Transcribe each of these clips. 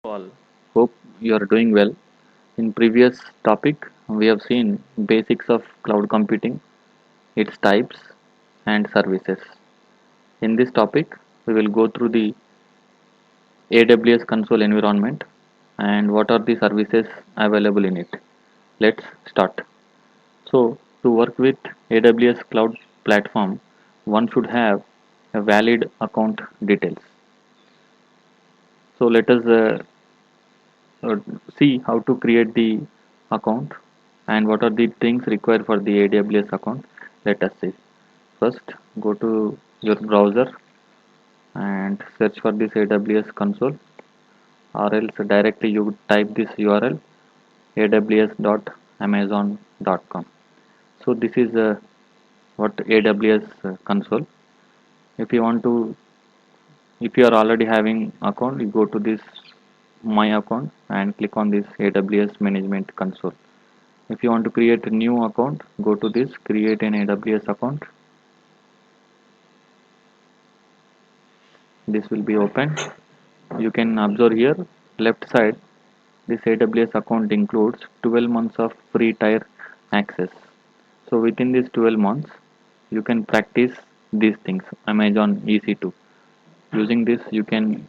All. Hope you are doing well. In previous topic, we have seen basics of cloud computing, its types and services. In this topic, we will go through the AWS console environment and what are the services available in it. Let's start. So, to work with AWS cloud platform, one should have a valid account details. So, let us uh, see how to create the account and what are the things required for the AWS account. Let us see. First, go to your browser and search for this AWS console, or else directly you type this URL aws.amazon.com. So this is what AWS console. If you want to, if you are already having account, you go to this my account and click on this AWS management console. If you want to create a new account, go to this create an AWS account. This will be open. You can observe here left side, this AWS account includes 12 months of free tier access. So within these 12 months you can practice these things. Amazon EC2, using this you can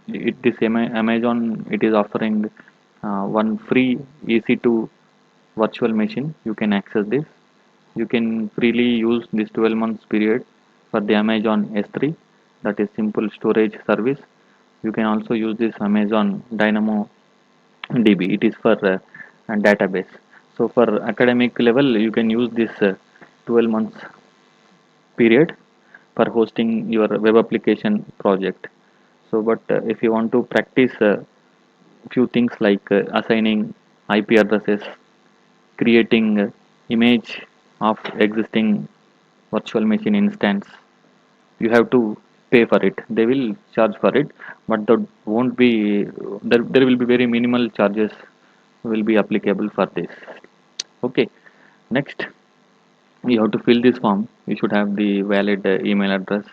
Amazon, it is offering one free EC2 virtual machine. You can access this. You can freely use this 12 months period for the Amazon S3, that is simple storage service. You can also use this Amazon Dynamo DB, it is for database. So for academic level you can use this 12 months period for hosting your web application project. So but if you want to practice few things like assigning IP addresses, creating image of existing virtual machine instance, you have to pay for it. They will charge for it, but there won't be there will be very minimal charges will be applicable for this. Okay, next you have to fill this form. You should have the valid email address,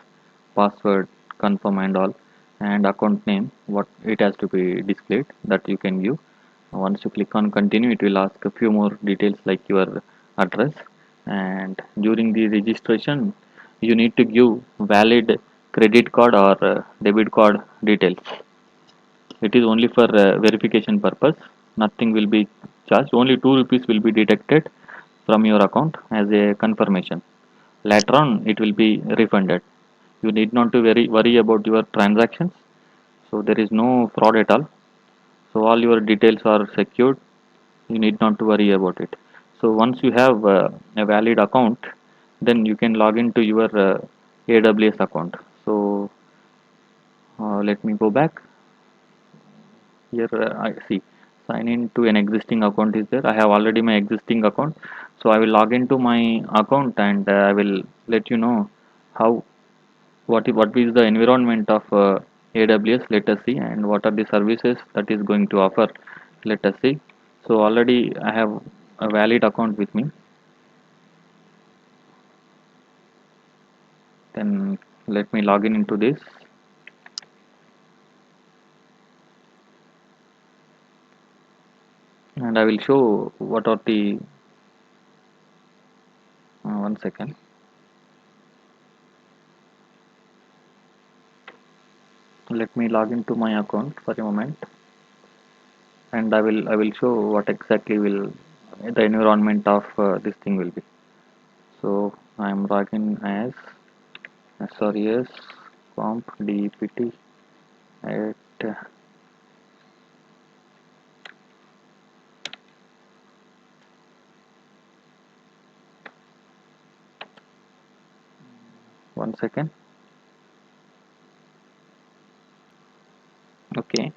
password, confirm and all, and account name what it has to be displayed that you can give. Once you click on continue, it will ask a few more details like your address, and during the registration you need to give valid credit card or debit card details. It is only for verification purpose. Nothing will be charged. Only 2 rupees will be deducted from your account as a confirmation. Later on, it will be refunded. You need not to worry about your transactions. So there is no fraud at all. So all your details are secured. You need not to worry about it. So once you have a valid account, then you can log into your AWS account. So let me go back. Here I see sign in to an existing account is there. I have already my existing account, so I will log into my account and I will let you know how what is the environment of AWS. Let us see, and what are the services that is going to offer. Let us see. So already I have a valid account with me. Then let me log in into this, and I will show what are the one second. Let me log into my account for a moment, and I will show what exactly will the environment of this thing will be. So I am logging as SRES comp DPT at one second. Okay,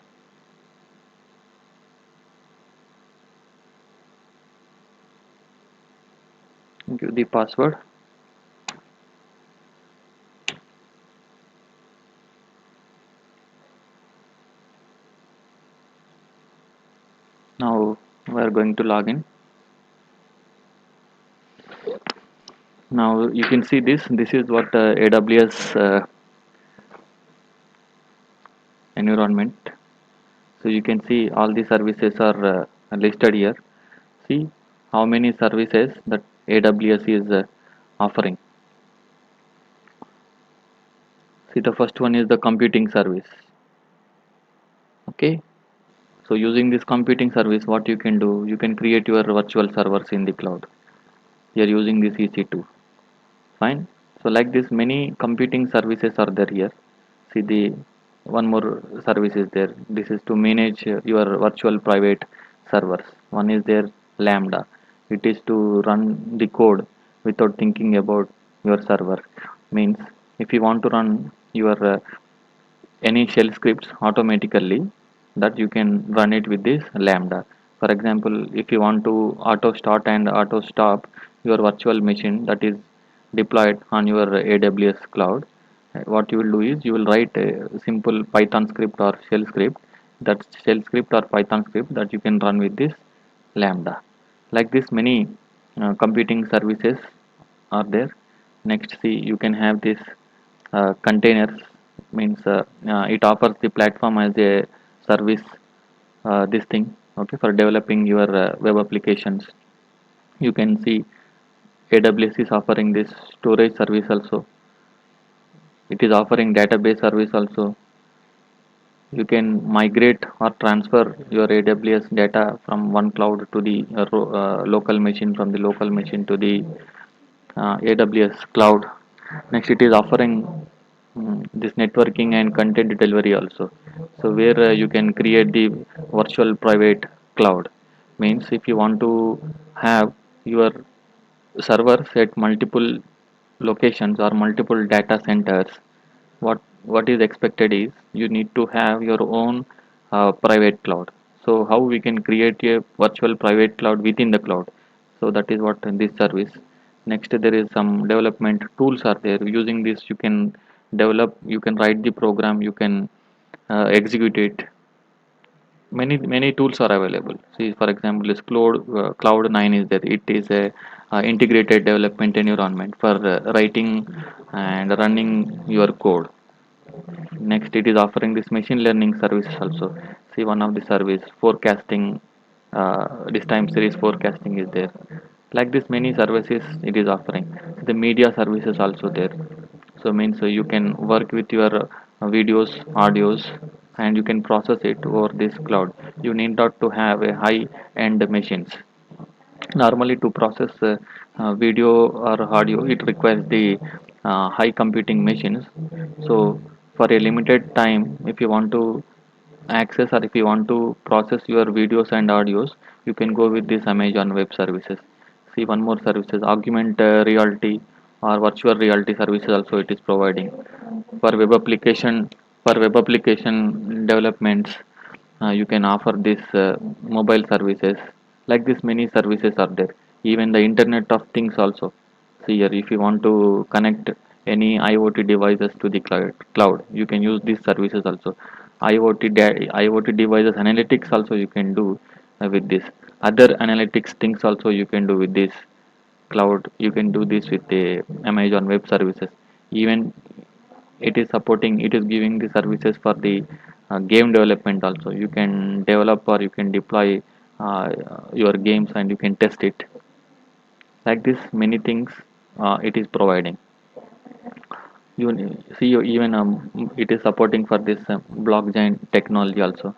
give the password. Now we are going to log in. Now you can see this. This is what AWS environment. So you can see all the services are listed here. See how many services that AWS is offering. See, the first one is the computing service. Okay, so using this computing service, what you can do, you can create your virtual servers in the cloud. You're using this EC2. Fine. So like this, many computing services are there here. See, the one more service is there. This is to manage your virtual private servers. One is there, Lambda. It is to run the code without thinking about your server. Means if you want to run your any shell scripts automatically, that you can run it with this Lambda. For example, if you want to auto start and auto stop your virtual machine that is deployed on your AWS cloud, what you will do is you will write a simple Python script or shell script, that shell script or Python script that you can run with this Lambda. Like this, many computing services are there. Next, see, you can have this containers. Means it offers the platform as a service, this thing, okay, for developing your web applications. You can see AWS is offering this storage service also. It is offering database service also. You can migrate or transfer your AWS data from one cloud to the local machine, from the local machine to the AWS cloud. Next, it is offering this networking and content delivery also. So where you can create the virtual private cloud. Means if you want to have your servers at multiple locations or multiple data centers, what is expected is you need to have your own private cloud. So how we can create a virtual private cloud within the cloud? So that is what this service. Next, there is some development tools are there. Using this, you can develop, you can write the program, you can execute it. Many tools are available. See, for example, this Cloud9 is there. It is a integrated development environment for writing and running your code. Next, it is offering this machine learning services also. See, one of the service forecasting, this time series forecasting is there. Like this, many services it is offering. The media services also there. So means you can work with your videos, audios, and you can process it over this cloud. You need not to have a high end machines. Normally, to process video or audio, it requires the high computing machines. So for a limited time, if you want to access or if you want to process your videos and audios, you can go with this Amazon Web Services. See, one more services, augment reality or virtual reality services also it is providing for web application developments. You can offer this mobile services. Like this, many services are there. Even the Internet of Things also. See here, if you want to connect any IoT devices to the cloud, you can use these services also. IoT devices analytics also you can do with this. Other analytics things also you can do with this cloud. You can do this with the Amazon Web Services. Even it is supporting, it is giving the services for the game development also. You can develop or you can deploy your games and you can test it. Like this, many things it is providing. You see, you even it is supporting for this blockchain technology also.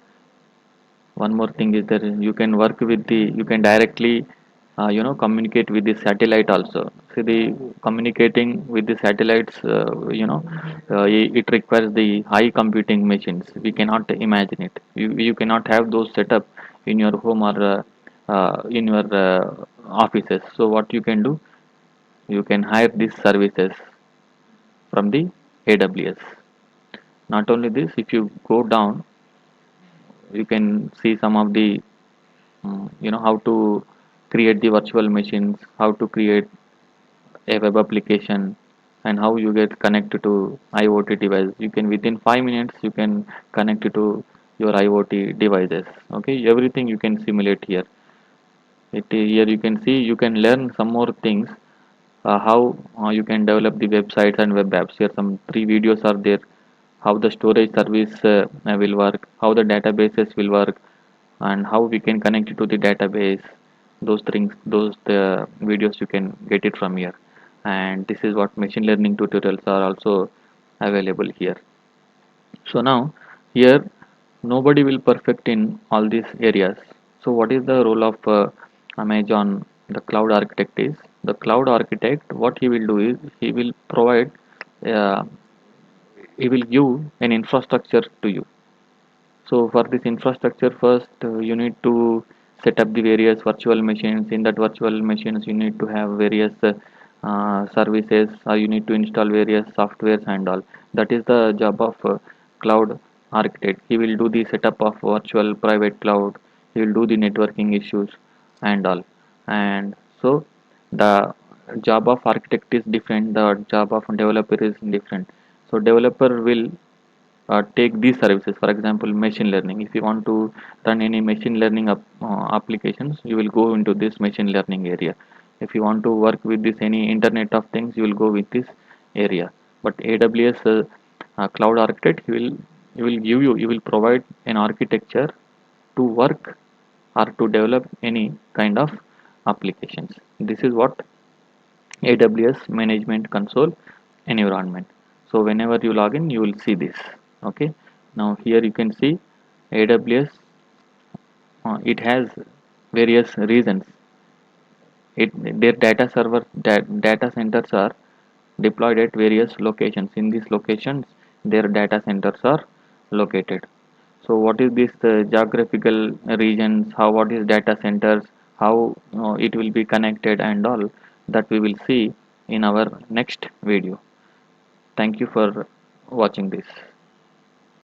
One more thing is that you can work with the, you can directly communicate with the satellite also. See, the communicating with the satellites, it requires the high computing machines. We cannot imagine it. You cannot have those set up in your home or in your offices. So what you can do, you can hire these services from the AWS. Not only this, if you go down, you can see some of the how to create the virtual machines, how to create a web application, and how you get connected to IoT device. You can within 5 minutes you can connect it to your IoT devices. Okay, everything you can simulate here. Here you can see, you can learn some more things. How you can develop the websites and web apps. Here some three videos are there. how the storage service will work, how the databases will work, and how we can connect it to the database. Those things, those the videos you can get it from here. And this is what machine learning tutorials are also available here. So now here nobody will perfect in all these areas. So what is the role of Amazon, the cloud architect is? The cloud architect, what he will do is he will provide, uh, he will give an infrastructure to you. So for this infrastructure, first you need to set up the various virtual machines. In that virtual machines, you need to have various services, or you need to install various softwares and all. That is the job of cloud architect. He will do the setup of virtual private cloud. He will do the networking issues and all. And so the job of architect is different. The job of developer is different. So developer will take these services. For example, machine learning, if you want to run any machine learning applications, you will go into this machine learning area. If you want to work with this any internet of things, you will go with this area. But AWS cloud architect, he will provide an architecture to work or to develop any kind of applications. This is what AWS Management Console environment. So whenever you log in, you will see this. Okay. Now here you can see AWS. It has various reasons. Their data centers are deployed at various locations. In these locations, their data centers are located. So what is this geographical regions? How what is data centers? How it will be connected and all that we will see in our next video. Thank you for watching this.